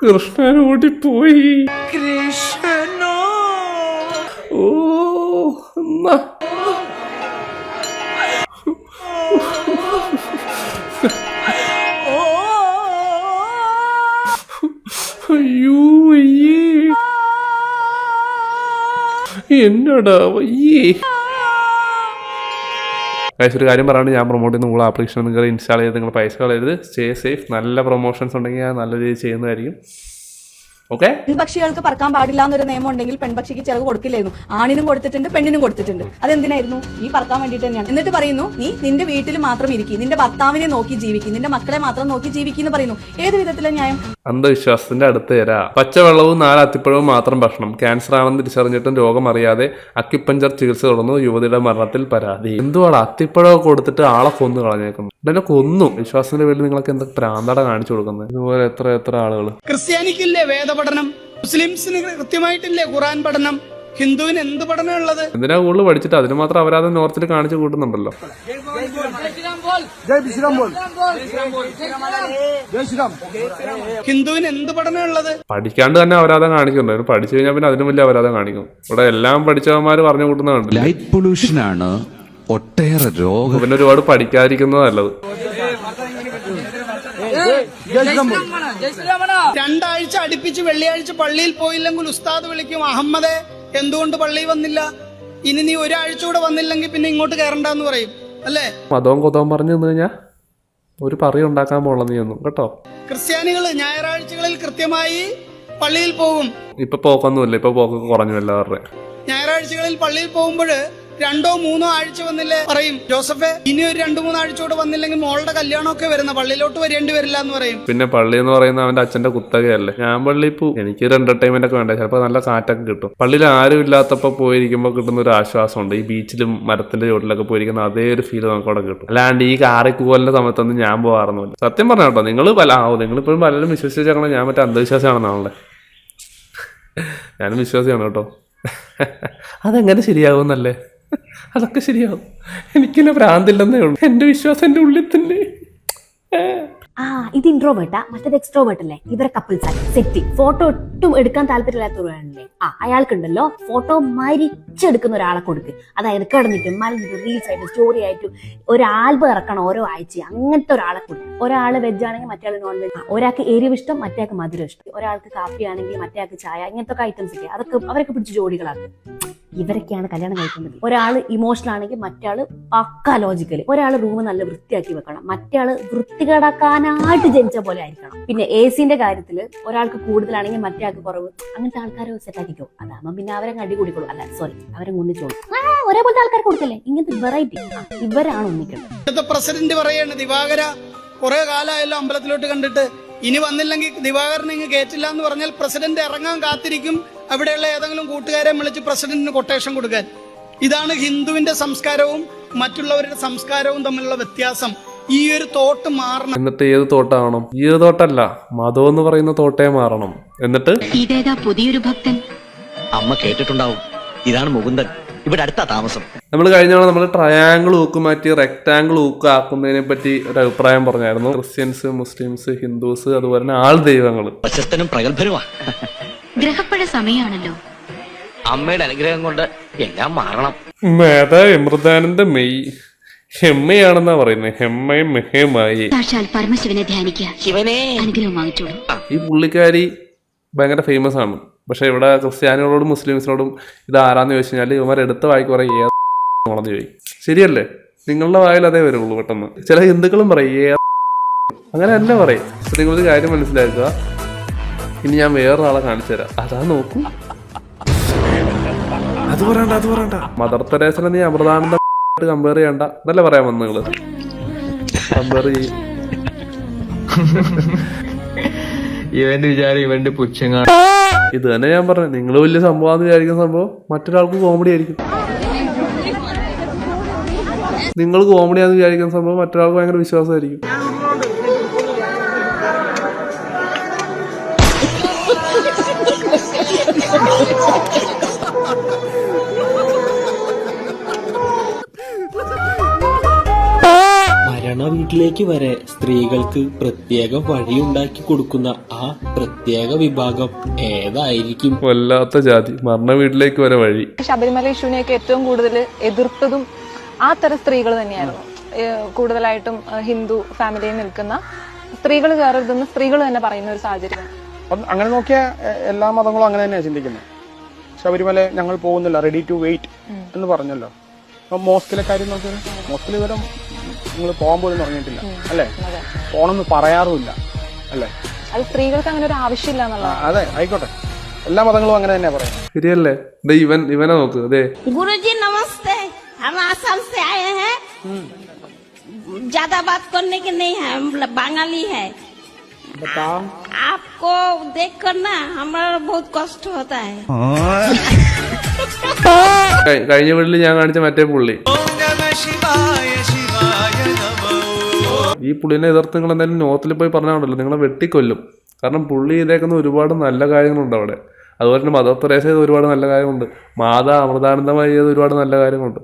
കൃഷ്ണൻ ഓടിപ്പോയി. കൃഷ്ണ ഓ എന്നാ അയ്യോ അയ്യേ എന്നടാ വയ്യേ. ഒരു കാര്യം പറയാണ്ട് ഞാൻ പ്രൊമോട്ട് ചെയ്യുന്ന നിങ്ങൾ ആപ്ലിക്കേഷൻ നിങ്ങൾ ഇൻസ്റ്റാൾ ചെയ്ത് നിങ്ങൾ പൈസ കളയരുത്. Stay safe. നല്ല പ്രൊമോഷൻസ് ഉണ്ടെങ്കിൽ നല്ല രീതിയിൽ ചെയ്യുന്നതായിരിക്കും. ഓക്കെ. പെൺപക്ഷികൾക്ക് പറക്കാൻ പാടില്ല എന്നൊരു നിയമം ഉണ്ടെങ്കിൽ പെൺപക്ഷിക്ക് ചിറക് കൊടുക്കില്ലായിരുന്നു. ആണിനും കൊടുത്തിട്ടുണ്ട്, പെണ്ണിനും കൊടുത്തിട്ടുണ്ട്. അതെന്തിനായിരുന്നു? ഈ പറക്കാൻ വേണ്ടിയിട്ട് തന്നെയാണ്. എന്നിട്ട് പറയുന്നു നീ നിന്റെ വീട്ടിൽ മാത്രം ഇരിക്കും, നിന്റെ ഭർത്താവിനെ നോക്കി ജീവിക്കും, നിന്റെ മക്കളെ മാത്രം നോക്കി ജീവിക്കുന്നു പറയുന്നു. ഏത് വിധത്തിലെ ന്യായം? അന്ധവിശ്വാസത്തിന്റെ അടുത്ത് തരാ. പച്ചവെള്ളവും 4 അത്തിപ്പഴവും മാത്രം ഭക്ഷണം. ക്യാൻസർ ആണെന്ന് തിരിച്ചറിഞ്ഞിട്ടും രോഗം അറിയാതെ അക്യുപഞ്ചർ ചികിത്സ തുടർന്നു. യുവതിയുടെ മരണത്തിൽ പരാതി. എന്തുവാണ് അത്തിപ്പഴമൊക്കെ കൊടുത്തിട്ട് ആളെ കൊന്നു കളഞ്ഞേക്കുന്നു? എന്നെ കൊന്നു. വിശ്വാസത്തിന്റെ പേരിൽ നിങ്ങൾക്ക് എന്തൊക്കെ പ്രാന്തട കാണിച്ചു കൊടുക്കുന്നത്? ഇതുപോലെ എത്ര ആളുകൾ. ക്രിസ്ത്യാനിക്കില്ലേ വേദപഠനം, മുസ്ലിംസിന് കൃത്യമായിട്ടില്ലേ ഖുർആൻ പഠനം, ഹിന്ദുവിന് എന്ത് പഠനം ഉള്ളത്? എന്തിനാ കൂടുതൽ പഠിച്ചിട്ട് അതിന് മാത്രം അവരാതെ നോർത്തിൽ കാണിച്ചു കൂട്ടുന്നുണ്ടല്ലോ. ഹിന്ദുവിന് എന്ത് പഠനം ഉള്ളത്? പഠിക്കാണ്ട് തന്നെ അവരാധം കാണിക്കുന്നുണ്ട്. പഠിച്ചു കഴിഞ്ഞാൽ പിന്നെ അതിനും വലിയ അവരാധം കാണിക്കും. ഇവിടെ എല്ലാം പഠിച്ചവന്മാര് പറഞ്ഞു കൂട്ടുന്നുണ്ട്. ലൈറ്റ് പൊല്യൂഷൻ ആണ് ഒട്ടേറെ രോഗം. പിന്നെ ഒരുപാട് പഠിക്കാതിരിക്കുന്നത് നല്ലത്. 2 ആഴ്ച അടുപ്പിച്ച് വെള്ളിയാഴ്ച പള്ളിയിൽ പോയില്ലെങ്കിൽ ഉസ്താദ് വിളിക്കും, അഹമ്മദേ എന്തുകൊണ്ട് പള്ളിയിൽ വന്നില്ല? ഇനി നീ 1 ആഴ്ച കൂടെ വന്നില്ലെങ്കിൽ പിന്നെ ഇങ്ങോട്ട് കയറണ്ടെന്ന് പറയും അല്ലേ? മതവും കൊതവും പറഞ്ഞു നിന്ന് കഴിഞ്ഞാൽ ഒരു പറി ഉണ്ടാക്കാൻ പോകണം നീ ഒന്നും കേട്ടോ. ക്രിസ്ത്യാനികള് ഞായറാഴ്ചകളിൽ കൃത്യമായി പള്ളിയിൽ പോകും. ഇപ്പൊ പോക്കൊന്നുമില്ല. ഇപ്പൊ പോക്കൊക്കെ കുറഞ്ഞു എല്ലാവരുടെ. ഞായറാഴ്ചകളിൽ പള്ളിയിൽ പോകുമ്പോൾ 2 or 3 ആഴ്ച വന്നില്ലേ പറയും, ജോസഫേ ഇനി ഒരു 2-3 ആഴ്ച കൂടെ വന്നില്ലെങ്കിൽ മോളുടെ കല്യാണമൊക്കെ വരുന്ന പള്ളിയിലോട്ട് വരേണ്ടി വരില്ല എന്ന് പറയും. പിന്നെ പള്ളി എന്ന് പറയുന്ന അവന്റെ അച്ഛന്റെ കുത്തകയല്ലേ. ഞാൻ പള്ളിയിൽ പോവും. എനിക്കൊരു എന്റർടൈൻമെന്റ് ഒക്കെ വേണ്ട. ചിലപ്പോൾ നല്ല കാറ്റൊക്കെ കിട്ടും. പള്ളിയിൽ ആരും ഇല്ലാത്തപ്പോ പോയിരിക്കുമ്പോൾ കിട്ടുന്ന ഒരു ആശ്വാസമുണ്ട്. ഈ ബീച്ചിലും മരത്തിന്റെ ചോട്ടിലൊക്കെ പോയിരിക്കുന്ന അതേ ഒരു ഫീൽ നമുക്ക് അവിടെ കിട്ടും. അല്ലാണ്ട് ഈ കാറിക്കൂവലിന്റെ സമയത്തൊന്നും ഞാൻ പോകാറൊന്നുമില്ല. സത്യം പറഞ്ഞ കേട്ടോ. നിങ്ങളിപ്പോഴും പലരും വിശ്വസിച്ചേക്കണം ഞാൻ മറ്റേ അന്ധവിശ്വാസമാണെന്നാണല്ലേ. ഞാനും വിശ്വാസിയാണ് കേട്ടോ. അതെങ്ങനെ ശരിയാവുന്നല്ലേ? അതൊക്കെ ശരിയാവും. എനിക്കിന്നെ ഭ്രാന്തില്ലെന്നേ ഉള്ളൂ. എന്റെ വിശ്വാസം എന്റെ ഉള്ളിൽ തന്നെ. ഇത് ഇൻട്രോവേർട്ടാ, മറ്റേത് എക്സ്ട്രോവേർട്ട് അല്ലേ? ഇവരെ കപ്പിൾസ് ആയി സെറ്റ് ഫോട്ടോ ഒട്ടും എടുക്കാൻ താല്പര്യമില്ലാത്തവരാണല്ലേ. അയാൾക്കുണ്ടല്ലോ ഫോട്ടോ മരിച്ചെടുക്കുന്ന ഒരാളെ കൊടുക്ക്. അതായത് കിടന്നിട്ടും മലഞ്ഞിട്ടും റീൽസ് ആയിട്ട് സ്റ്റോറി ആയിട്ട് ഒരു ആൽബം ഇറക്കണം ഓരോ ആഴ്ച. അങ്ങനത്തെ ഒരാളെ കൊടുക്കും. ഒരാള് വെജ് ആണെങ്കിൽ മറ്റേ നോൺ വെജ്. ഒരാൾക്ക് എരിവ് ഇഷ്ടം, മറ്റേക്ക് മധുരം ഇഷ്ടം. ഒരാൾക്ക് കാപ്പി ആണെങ്കിൽ മറ്റേക്ക് ചായ. ഇങ്ങനത്തെ ഐറ്റംസ് ഒക്കെ അതൊക്കെ അവരൊക്കെ പിടിച്ച് ജോഡികളാക്കും. ഇവരൊക്കെയാണ് കല്യാണം കഴിക്കുന്നത്. ഒരാള് ഇമോഷണൽ ആണെങ്കിൽ മറ്റേ പക്ക ലോജിക്കല്. ഒരാള് റൂം നല്ല വൃത്തിയാക്കി വെക്കണം, മറ്റേ വൃത്തികേടാക്കാനായിട്ട് ജനിച്ച പോലെ ആയിരിക്കണം. പിന്നെ എസിന്റെ കാര്യത്തില് ഒരാൾക്ക് കൂടുതലാണെങ്കിൽ മറ്റേ ആൾക്ക് കുറവ്. അങ്ങനത്തെ ആൾക്കാരെ സെറ്റ് ആക്കിക്കോ. അതാകുമ്പോ പിന്നെ അവരെ അടി കൂടിക്കോളൂ. അല്ല സോറി, അവരെ ഒന്നിച്ചോളൂ. ഒരേപോലത്തെ ആൾക്കാരെ കൊടുക്കല്ലേ. ഇങ്ങനത്തെ വെറൈറ്റി ഇവരാണ് ഒന്നിക്കേണ്ടത്. പ്രസിഡന്റ് പറയാണ്, ദിവാകര കുറെ കാലമായല്ലോ അമ്പലത്തിലോട്ട് കണ്ടിട്ട്, ഇനി വന്നില്ലെങ്കിൽ ദിവാകരനെ ഇങ്ങ് കേറ്റില്ല എന്ന് പറഞ്ഞാൽ പ്രസിഡന്റ് ഇറങ്ങാൻ കാത്തിരിക്കും അവിടെയുള്ള ഏതെങ്കിലും കൂട്ടുകാരെ വിളിച്ച് പ്രസിഡന്റിന് കൊട്ടേഷൻ കൊടുക്കാൻ. ഇതാണ് ഹിന്ദുവിന്റെ സംസ്കാരവും മറ്റുള്ളവരുടെ സംസ്കാരവും തമ്മിലുള്ള വ്യത്യാസം. ഈ ഒരു തോട്ട് മാറണം. എന്നിട്ട് ഏത് തോട്ടാവണം? ഈ ഒരു തോട്ടല്ല, മതം എന്ന് പറയുന്ന തോട്ടേ മാറണം. എന്നിട്ട് ഇതേതാ പുതിയൊരു ഭക്തൻ? അമ്മ കേട്ടിട്ടുണ്ടാവും, ഇതാണ് മുകുന്ദൻ, ഇവിടെ അടുത്താ താമസം. നമ്മൾ കഴിഞ്ഞോളം നമ്മൾ ട്രയാങ്കിൾ ഊക്ക് മാറ്റി റെക്ടാങ്കിൾ ഊക്ക് ആക്കുന്നതിനെ പറ്റി ഒരു അഭിപ്രായം പറഞ്ഞായിരുന്നു. ക്രിസ്ത്യൻസ്, മുസ്ലിംസ്, ഹിന്ദുസ്, അതുപോലെ തന്നെ ആൾ ദൈവങ്ങൾ. പ്രശസ്തനും പ്രഗത്ഭനുമാ. ഗ്രഹപ്പഴ സമയമാണല്ലോ. അമ്മയുടെ അനുഗ്രഹം കൊണ്ട് എല്ലാം മാറണം. മേധാ എമൃതാനന്ദ മെയ് ഹെമ്മയാണെന്നാ പറയുന്നത്. ഹെമ്മയും മെഹമായി. സാക്ഷാൽ പരമശിവനെ ധ്യാനിക്കുക, ശിവനെ അനുഗ്രഹം വാങ്ങിച്ചോളൂ. ഈ പുള്ളിക്കാരി ഭയങ്കര ഫേമസ് ആണ്. പക്ഷെ ഇവിടെ ക്രിസ്ത്യാനികളോടും മുസ്ലിംസിനോടും ഇത് ആരാന്ന് ചോദിച്ചു കഴിഞ്ഞാൽ ഇവന്മാർ എടുത്ത വായിക്ക് പറയും ഏതാണെന്ന് ചോദിക്കും. ശരിയല്ലേ? നിങ്ങളുടെ വായിൽ അതേ വരുള്ളൂ പെട്ടെന്ന്. ചില ഹിന്ദുക്കളും പറയും അങ്ങനെ തന്നെ പറയും. അപ്പൊ നിങ്ങളൊരു കാര്യം മനസ്സിലാക്കുക. ഇനി ഞാൻ വേറൊരാളെ കാണിച്ചു തരാം. അതാ നോക്കൂ. അത് പറയണ്ട. മദർ തെരേസനെ നീ അമൃതാനന്ദ കമ്പയർ ചെയ്യണ്ട എന്നല്ലേ പറയാൻ വന്നു നിങ്ങള്. കമ്പയർ ചെയ്യും. ഇവന്റെ വിചാരം ഇവന്റെ പുച്ഛങ്ങൾ. ഇത് തന്നെ ഞാൻ പറഞ്ഞു. നിങ്ങൾ വലിയ സംഭവം വിചാരിക്കുന്ന സംഭവം മറ്റൊരാൾക്ക് കോമഡി ആയിരിക്കും. നിങ്ങൾ കോമഡിയാന്ന് വിചാരിക്കുന്ന സംഭവം മറ്റൊരാൾക്ക് ഭയങ്കര വിശ്വാസമായിരിക്കും. മരണവിധി വീട്ടിലേക്ക് വരെ സ്ത്രീകൾക്ക് പ്രത്യേക വഴി ഉണ്ടാക്കി കൊടുക്കുന്ന ആ പ്രത്യേക വിഭാഗം ഏതായിരിക്കും? വല്ലാത്ത ജാതി, മരണ വീട്ടിലേക്ക് വരെ വഴി. ശബരിമല ഇഷ്യൂനെയൊക്കെ ഏറ്റവും കൂടുതൽ എതിർത്തതും ആ തരം സ്ത്രീകൾ തന്നെയായിരുന്നു. കൂടുതലായിട്ടും ഹിന്ദു ഫാമിലിയിൽ നിൽക്കുന്ന സ്ത്രീകൾ കയറരുതെന്ന് സ്ത്രീകൾ തന്നെ പറയുന്ന ഒരു സാഹചര്യം. അങ്ങനെ നോക്കിയ എല്ലാ മതങ്ങളും അങ്ങനെ തന്നെയാണ് ചിന്തിക്കുന്നത്. ശബരിമല ഞങ്ങൾ പോകുന്നില്ല, റെഡി ടു വെയിറ്റ് എന്ന് പറഞ്ഞല്ലോ. അപ്പൊ മോസ്കിലെ കാര്യം നോക്കിയാൽ മോസ്കിൽ ഇവരും നിങ്ങൾ പോകാൻ പോലും തുടങ്ങിയിട്ടില്ല അല്ലേ? പോണെന്ന് പറയാറുമില്ല അല്ലേ? അത് സ്ത്രീകൾക്ക് അങ്ങനെ ഒരു ആവശ്യമില്ല എന്നുള്ളത്. അതെ, ആയിക്കോട്ടെ, എല്ലാ മതങ്ങളും അങ്ങനെ തന്നെയാ പറയാം. ശരിയല്ലേ? ഇവനെ നോക്ക്. അതെ, गुरुजी नमस्ते, हम आसाम से आए हैं, ज्यादा बात करने के नहीं है, हम बंगाली है। बताओ, आपको देख कर ना हमारा बहुत कष्ट होता है। കഴിഞ്ഞ വീട്ടിൽ ഞാൻ കാണിച്ച മറ്റേ പുള്ളി, ഈ പുള്ളിനെ എതിർത്ത് നിങ്ങൾ എന്തായാലും നോർത്തിൽ പോയി പറഞ്ഞാണല്ലോ, നിങ്ങളെ വെട്ടിക്കൊല്ലും. കാരണം പുള്ളി ഇതേക്കുന്ന ഒരുപാട് നല്ല കാര്യങ്ങളുണ്ട് അവിടെ. അതുപോലെ തന്നെ മദർ തെരേസ ചെയ്ത ഒരുപാട് നല്ല കാര്യങ്ങളുണ്ട്. മാതാ അമൃതാനന്ദമായി ചെയ്ത ഒരുപാട് നല്ല കാര്യങ്ങളുണ്ട്.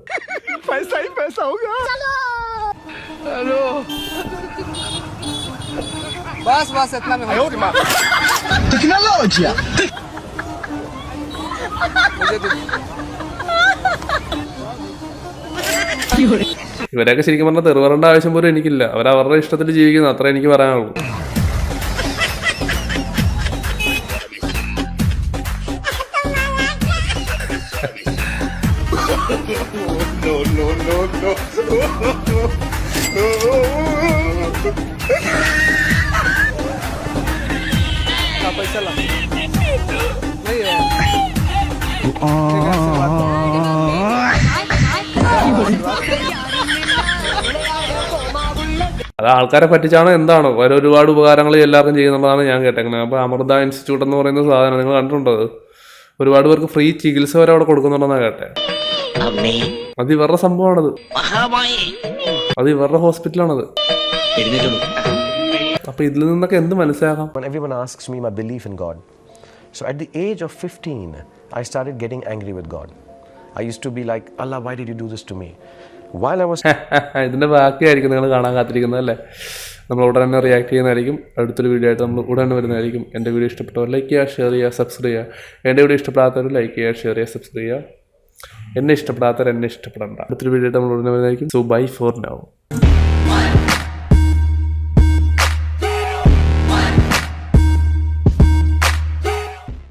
ഇവരെയൊക്കെ ശരിക്കും പറഞ്ഞാൽ തെറിവറേണ്ട ആവശ്യം പോലും എനിക്കില്ല. അവരവരുടെ ഇഷ്ടത്തിൽ ജീവിക്കുന്നു, അത്ര എനിക്ക് പറയാനുള്ളൂ. അത് ആൾക്കാരെ പറ്റിച്ചാണോ എന്താണോ, അവർ ഒരുപാട് ഉപകാരങ്ങൾ എല്ലാവർക്കും ചെയ്യുന്നുള്ളതാണ് ഞാൻ കേട്ടേക്കുന്നത്. അപ്പോൾ അമൃത ഇൻസ്റ്റിറ്റ്യൂട്ട് എന്ന് പറയുന്ന സാധനം നിങ്ങൾ കണ്ടിട്ടുണ്ടോ? അത് ഒരുപാട് പേർക്ക് ഫ്രീ ചികിത്സ വരെ അവിടെ കൊടുക്കുന്നുണ്ടെന്നാണ് കേട്ടെ. അത് ഇവരുടെ സംഭവമാണത്, അത് ഇവരുടെ ഹോസ്പിറ്റലാണത്. അപ്പൊ ഇതിൽ നിന്നൊക്കെ എന്ത് മനസ്സിലാക്കാം? Everyone asks me my belief in God. So at the age of 15, I started getting angry with God. I used to be like, Allah, why did you do this to me? While I was ഇതിന്റെ ബാക്കിയായിരിക്കും നിങ്ങൾ കാണാൻ കാത്തിരിക്കുന്നത് അല്ലേ? നമ്മൾ ഉടനെ തന്നെ react ചെയ്യുന്നതായിരിക്കും. അടുത്തൊരു വീഡിയോ ആയിട്ട് നമ്മൾ ഉടനെ വരുന്നതായിരിക്കും. എൻ്റെ വീഡിയോ ഇഷ്ടപ്പെട്ടവർ ലൈക്ക് ചെയ്യുക, ഷെയർ ചെയ്യുക, സബ്സ്ക്രൈബ് ചെയ്യുക. എൻ്റെ വീഡിയോ ഇഷ്ടപ്പെടാത്തവർ ലൈക്ക് ചെയ്യുക, ഷെയർ ചെയ്യുക, സബ്സ്ക്രൈബ് ചെയ്യുക. എന്നെ ഇഷ്ടപ്പെടാത്തവർ എന്നെ ഇഷ്ടപ്പെടണ്ട. അടുത്തൊരു വീഡിയോ ആയിട്ട് നമ്മൾ ഉടനെ വരുന്നതായിരിക്കും. So bye for now.